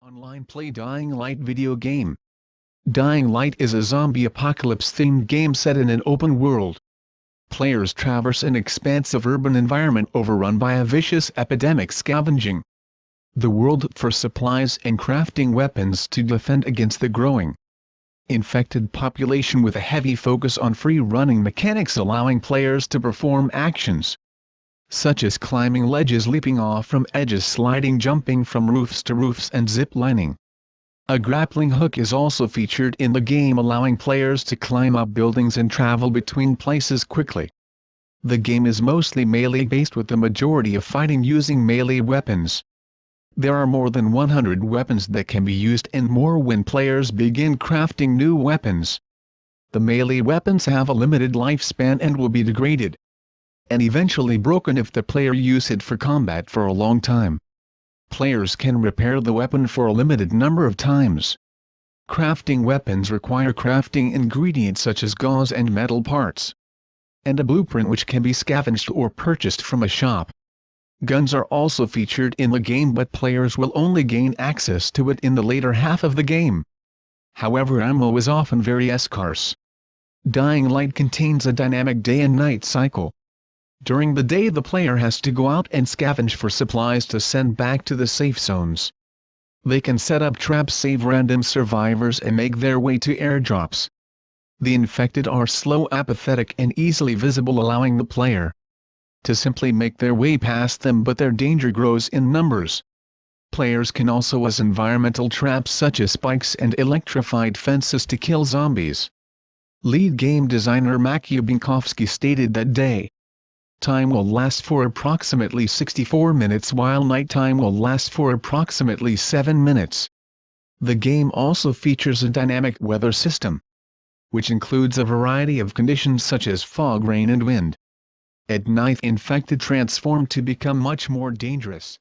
Online play Dying Light video game. Dying Light is a zombie apocalypse-themed game set in an open world. Players traverse an expansive urban environment overrun by a vicious epidemic scavenging the world for supplies and crafting weapons to defend against the growing infected population, with a heavy focus on free-running mechanics allowing players to perform actions such as climbing ledges, leaping off from edges, sliding, jumping from roofs to roofs, and zip-lining. A grappling hook is also featured in the game, allowing players to climb up buildings and travel between places quickly. The game is mostly melee-based, with the majority of fighting using melee weapons. There are more than 100 weapons that can be used, and more when players begin crafting new weapons. The melee weapons have a limited lifespan and will be degraded and eventually broken if the player uses it for combat for a long time. Players can repair the weapon for a limited number of times. Crafting weapons require crafting ingredients such as gauze and metal parts, and a blueprint which can be scavenged or purchased from a shop. Guns are also featured in the game, but players will only gain access to it in the later half of the game. However, ammo is often very scarce. Dying Light contains a dynamic day and night cycle. During the day, the player has to go out and scavenge for supplies to send back to the safe zones. They can set up traps, save random survivors, and make their way to airdrops. The infected are slow, apathetic, and easily visible, allowing the player to simply make their way past them, but their danger grows in numbers. Players can also use environmental traps such as spikes and electrified fences to kill zombies. Lead game designer Maciej Binkowski stated that day time will last for approximately 64 minutes, while nighttime will last for approximately 7 minutes. The game also features a dynamic weather system, which includes a variety of conditions such as fog, rain, and wind. At night, infected transform to become much more dangerous.